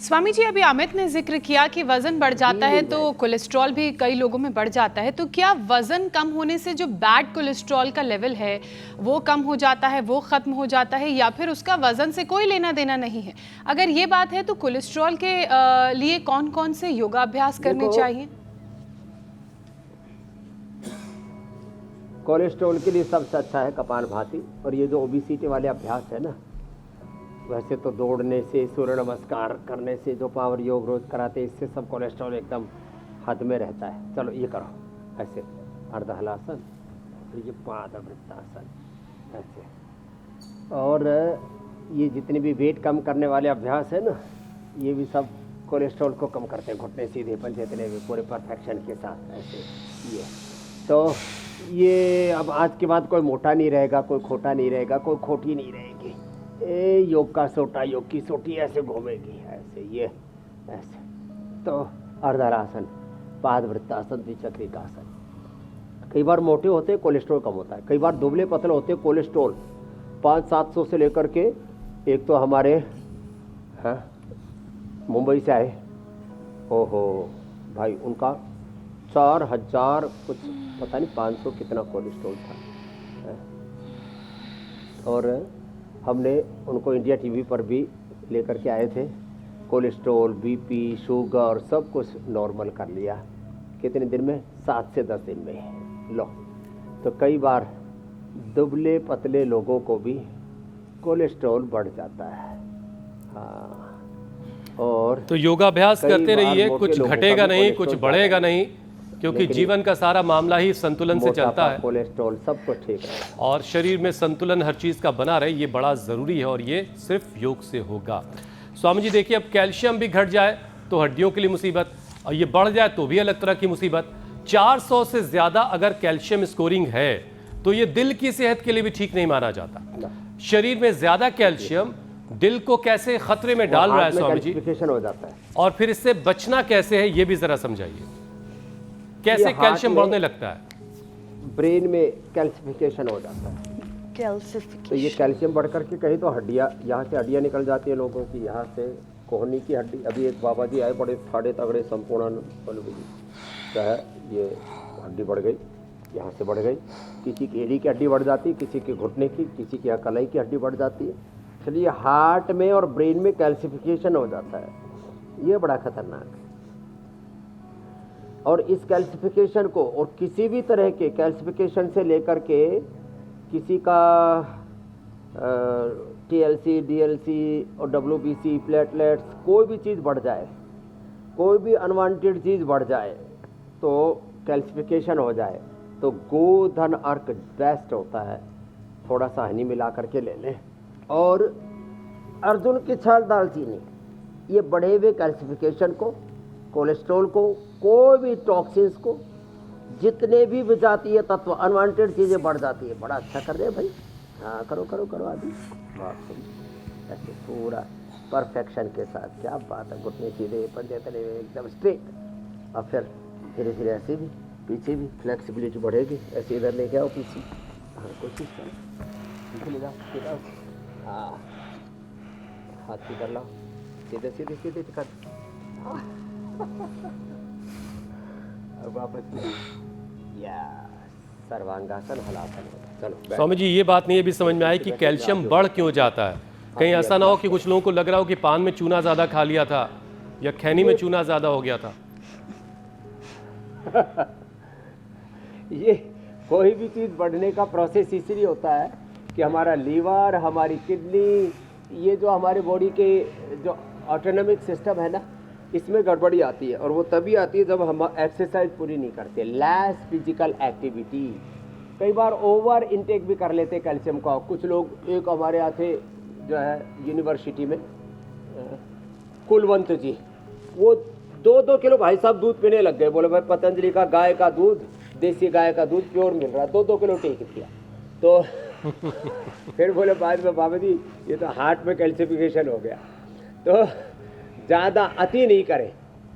स्वामी जी, अभी अमित ने जिक्र किया कि वजन बढ़ जाता है तो कोलेस्ट्रॉल भी कई लोगों में बढ़ जाता है। तो क्या वजन कम होने से जो बैड कोलेस्ट्रॉल का लेवल है वो कम हो जाता है, वो खत्म हो जाता है, या फिर उसका वजन से कोई लेना देना नहीं है? अगर ये बात है तो कोलेस्ट्रॉल के लिए कौन कौन से योगाभ्यास करने चाहिए? कोलेस्ट्रॉल के लिए सबसे अच्छा है कपालभाति। और ये जो ओबेसिटी वाले अभ्यास है ना, वैसे तो दौड़ने से, सूर्य नमस्कार करने से, जो पावर योग रोज कराते हैं, इससे सब कोलेस्ट्रॉल एकदम हद में रहता है। चलो ये करो ऐसे, अर्धहलासन, फिर ये पादवृत्तासन ऐसे। और ये जितने भी वेट कम करने वाले अभ्यास है ना, ये भी सब कोलेस्ट्रॉल को कम करते हैं। घुटने सीधेपन जितने भी पूरे परफेक्शन के साथ ऐसे ये। तो ये अब आज के बाद कोई मोटा नहीं रहेगा, कोई खोटा नहीं रहेगा, कोई खोटी नहीं रहेगी। योग का सोटा, योग की सोटी ऐसे घूमेगी ऐसे, ये ऐसे। तो अर्धहलासन, पादवृत्तासन, द्विचक्रिकासन। कई बार मोटे होते हैं कोलेस्ट्रॉल कम होता है, कई बार दुबले पतले होते हैं कोलेस्ट्रॉल 500-700 से लेकर के, एक तो हमारे मुंबई से आए, ओहो भाई, उनका 4000 कुछ पता नहीं 500 कितना कोलेस्ट्रॉल था। और हमने उनको इंडिया टीवी पर भी लेकर के आए थे। कोलेस्ट्रॉल, बीपी, शुगर सब कुछ नॉर्मल कर लिया। कितने दिन में? 7 से 10 दिन में। लो, तो कई बार दुबले पतले लोगों को भी कोलेस्ट्रॉल बढ़ जाता है। हाँ, और तो योगाभ्यास करते रहिए, कुछ घटेगा नहीं, कुछ बढ़ेगा नहीं, क्योंकि जीवन का सारा मामला ही संतुलन से चलता है। कोलेस्ट्रॉल सब कुछ ठीक है, और शरीर में संतुलन हर चीज का बना रहे, ये बड़ा जरूरी है, और ये सिर्फ योग से होगा। स्वामी जी देखिए, अब कैल्शियम भी घट जाए तो हड्डियों के लिए मुसीबत, और ये बढ़ जाए तो भी अलग तरह की मुसीबत। 400 से ज्यादा अगर कैल्शियम स्कोरिंग है तो ये दिल की सेहत के लिए भी ठीक नहीं माना जाता। शरीर में ज्यादा कैल्शियम दिल को कैसे खतरे में डाल रहा है स्वामी जी, हो जाता है। और फिर इससे बचना कैसे है, ये भी जरा समझाइए। कैसे कैल्शियम बढ़ने लगता है? ब्रेन में कैल्सिफिकेशन हो जाता है। तो ये कैल्शियम बढ़ करके कहीं तो हड्डियाँ, यहाँ से हड्डियाँ निकल जाती है लोगों की, यहाँ से कोहनी की हड्डी। अभी एक बाबा जी आए, बड़े ठाड़े तगड़े संपूर्ण क्या है, ये हड्डी बढ़ गई, यहाँ से बढ़ गई। किसी की एड़ी की हड्डी बढ़ जाती है, किसी के घुटने की, किसी की कलाई की हड्डी बढ़ जाती है। चलिए, हार्ट में और ब्रेन में कैल्सिफिकेशन हो जाता है, ये बड़ा खतरनाक है। और इस कैल्सिफिकेशन को, और किसी भी तरह के कैल्सिफिकेशन से लेकर के किसी का TLC, DLC और WBC, प्लेटलेट्स, कोई भी चीज़ बढ़ जाए, कोई भी अनवांटेड चीज़ बढ़ जाए, तो कैल्सिफिकेशन हो जाए, तो गोधन अर्क बेस्ट होता है। थोड़ा सा हनी मिला करके ले लें, और अर्जुन की छाल, दालचीनी, ये बढ़े हुए कैल्सिफिकेशन को, कोलेस्ट्रॉल को, कोई भी टॉक्सिन्स को, जितने भी विजातीय तत्व, अनवांटेड चीज़ें बढ़ जाती है, बड़ा अच्छा कर दे भाई। हाँ, करो करो करो आदि, ऐसे पूरा परफेक्शन के साथ। क्या बात है, घुटने सीधे, पंजे तले एकदम स्ट्रेट। और फिर धीरे धीरे ऐसे भी, पीछे भी फ्लेक्सिबिलिटी बढ़ेगी। ऐसे इधर लेके आओ पीछे, हाँ कोशिश करो, पीछे ले जाओ, सीधा, हाँ हाथ इधर लाओ, सीधे सीधे सीधे दिखा, और वापस या सर्वांगासन, हलासन। चलो स्वामी जी, ये बात नहीं अभी समझ में आई कि कैल्शियम बढ़ क्यों जाता है। कहीं ऐसा ना हो कि कुछ लोगों को लग रहा हो कि पान में चूना ज्यादा खा लिया था, या खैनी में चूना ज्यादा हो गया था। ये कोई भी चीज़ बढ़ने का प्रोसेस इसलिए होता है कि हमारा लीवर, हमारी किडनी, ये जो हमारे बॉडी के जो ऑटोनॉमिक सिस्टम है ना, इसमें गड़बड़ी आती है। और वो तभी आती है जब हम एक्सरसाइज पूरी नहीं करते, लेस फिजिकल एक्टिविटी। कई बार ओवर इनटेक भी कर लेते कैल्शियम का। कुछ लोग, एक हमारे आते जो है यूनिवर्सिटी में, कुलवंत जी, वो 2-2 किलो भाई साहब दूध पीने लग गए। बोले भाई पतंजलि का गाय का दूध, देसी गाय का दूध प्योर मिल रहा है, 2-2 किलो टेक किया। तो फिर बोले बाद में, बाबा जी ये तो हार्ट में कैल्सिफिकेशन हो गया। तो ज़्यादा अति नहीं करें।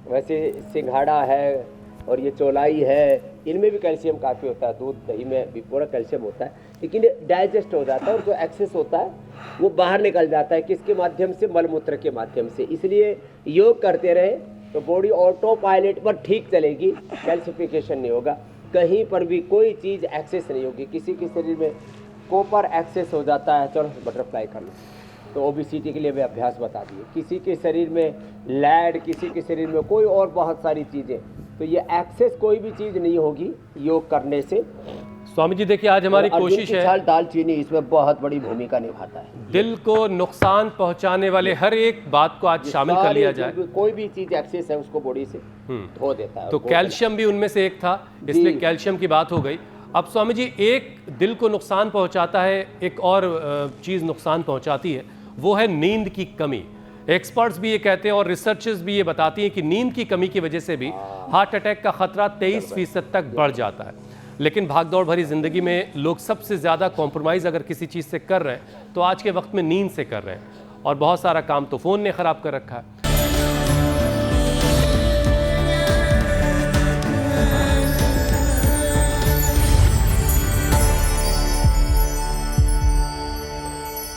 वैसे सिंघाड़ा है और ये चौलाई है, इनमें भी कैल्शियम काफ़ी होता है। दूध, दही में भी पूरा कैल्शियम होता है, लेकिन डाइजेस्ट हो जाता है। और जो एक्सेस होता है वो बाहर निकल जाता है, किसके माध्यम से? मलमूत्र के माध्यम से। इसलिए योग करते रहे तो बॉडी ऑटो पायलट पर ठीक चलेगी, कैल्सिफिकेशन नहीं होगा, कहीं पर भी कोई चीज़ एक्सेस नहीं होगी। किसी के शरीर में कॉपर एक्सेस हो जाता है, चलो बटरफ्लाई कर लो, तो ओबेसिटी के लिए भी अभ्यास बता दिए। किसी के शरीर में लैड, किसी के शरीर में कोई और बहुत सारी चीज़ें, तो ये एक्सेस कोई भी चीज़ नहीं होगी योग करने से। स्वामी जी देखिए आज हमारी और अर्जुन कोशिश की है, छाल दालचीनी इसमें बहुत बड़ी भूमिका निभाता है। दिल को नुकसान पहुंचाने वाले हर एक बात को आज शामिल कर लिया जाए। कोई भी चीज़ एक्सेस है उसको बॉडी से धो देता है। तो कैल्शियम भी उनमें से एक था, इसलिए कैल्शियम की बात हो गई। अब स्वामी जी एक दिल को नुकसान पहुंचाता है, एक और चीज़ नुकसान पहुंचाती है, वो है नींद की कमी। एक्सपर्ट्स भी ये कहते हैं और रिसर्चर्स भी ये बताती हैं कि नींद की कमी की वजह से भी हार्ट अटैक का खतरा 23% तक बढ़ जाता है। लेकिन भागदौड़ भरी ज़िंदगी में लोग सबसे ज़्यादा कॉम्प्रोमाइज़ अगर किसी चीज़ से कर रहे हैं तो आज के वक्त में नींद से कर रहे हैं, और बहुत सारा काम तो फ़ोन ने ख़राब कर रखा है।